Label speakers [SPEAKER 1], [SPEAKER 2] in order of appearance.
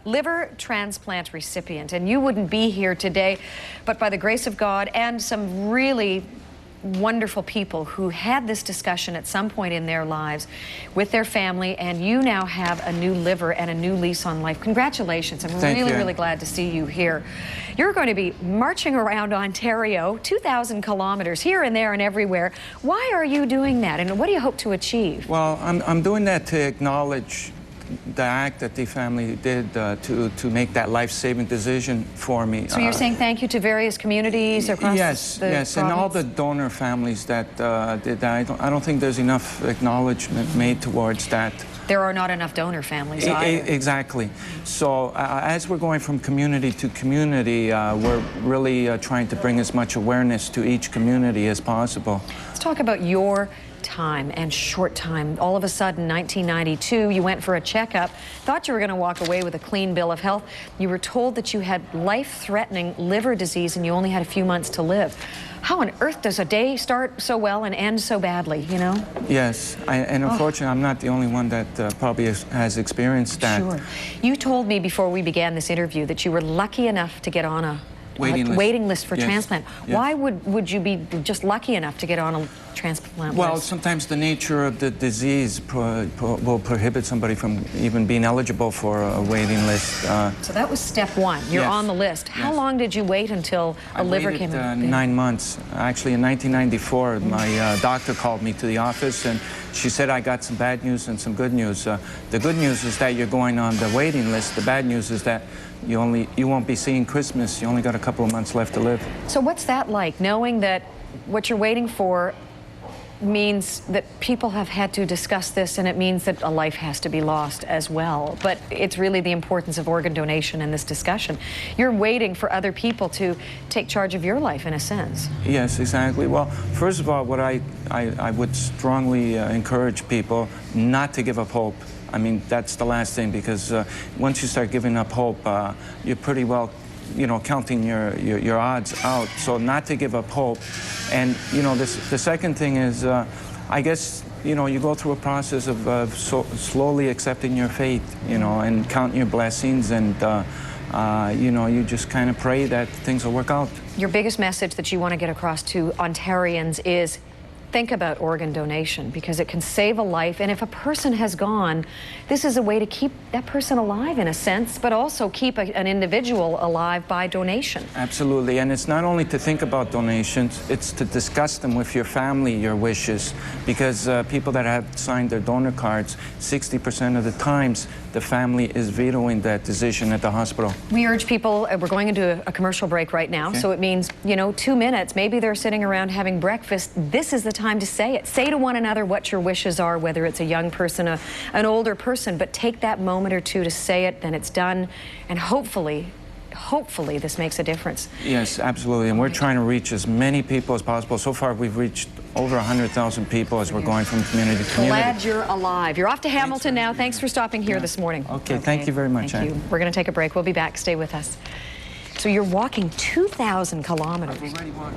[SPEAKER 1] liver transplant recipient, and you wouldn't be here today but by the grace of God and some really wonderful people who had this discussion at some point in their lives with their family, and you now have a new liver and a new lease on life. Congratulations. I'm really glad to see you here. You're going to be marching around Ontario, 2,000 kilometers here and there and everywhere. Why are you doing that, and what do you hope to achieve?
[SPEAKER 2] Well, I'm doing that to acknowledge the act that the family did to make that life-saving decision for me.
[SPEAKER 1] So you're saying thank you to various communities across the province?
[SPEAKER 2] And all the donor families that did that. I don't think there's enough acknowledgement made towards that.
[SPEAKER 1] There are not enough donor families either.
[SPEAKER 2] Exactly. So as we're going from community to community, we're really trying to bring as much awareness to each community as possible.
[SPEAKER 1] Let's talk about your time and short time. All of a sudden, 1992, you went for a checkup, thought you were going to walk away with a clean bill of health. You were told that you had life-threatening liver disease and you only had a few months to live. How on earth does a day start so well and end so badly, you know?
[SPEAKER 2] Yes, and unfortunately, I'm not the only one that probably has experienced that.
[SPEAKER 1] Sure. You told me before we began this interview that you were lucky enough to get on a waiting list for transplant.
[SPEAKER 2] Yes.
[SPEAKER 1] Why would you be just lucky enough to get on a transplant
[SPEAKER 2] Well,
[SPEAKER 1] list?
[SPEAKER 2] sometimes the nature of the disease will prohibit somebody from even being eligible for a waiting list.
[SPEAKER 1] So that was step one. You're on the list. How long did you wait until a liver came in?
[SPEAKER 2] 9 months. Actually, in 1994, my doctor called me to the office and she said, I got some bad news and some good news. The good news is that you're going on the waiting list. The bad news is that you won't be seeing Christmas. You only got a couple of months left to live.
[SPEAKER 1] So what's that like, knowing that what you're waiting for means that people have had to discuss this, and it means that a life has to be lost as well? But it's really the importance of organ donation in this discussion. You're waiting for other people to take charge of your life, in a sense.
[SPEAKER 2] Yes, exactly. Well, first of all, what I would strongly encourage people not to give up hope. I mean, that's the last thing, because once you start giving up hope, you're pretty well, you know, counting your odds out. So not to give up hope. And, you know, the second thing is, I guess, you know, you go through a process of slowly accepting your fate, you know, and counting your blessings, and, you know, you just kind of pray that things will work out. Your
[SPEAKER 1] biggest message that you want to get across to Ontarians is think about organ donation, because it can save a life. And if a person has gone, this is a way to keep that person alive, in a sense, but also keep an individual alive by donation.
[SPEAKER 2] Absolutely. And it's not only to think about donations, it's to discuss them with your family, your wishes, because people that have signed their donor cards, 60% of the times, the family is vetoing that decision at the hospital. We urge people, we're going into a commercial break right now, so it means, you know, 2 minutes, maybe they're sitting around having breakfast. This is the time to say it. Say to one another what your wishes are, whether it's a young person, an older person, but take that moment or two to say it, then it's done, and hopefully this makes a difference. Yes, absolutely, and we're trying to reach as many people as possible. So far, we've reached over 100,000 people as we're going from community to community. Glad you're alive. You're off to Hamilton now. Thanks for stopping here this morning. Okay, thank you very much. Thank you. We're going to take a break. We'll be back. Stay with us. So you're walking 2,000 kilometers. I've already walked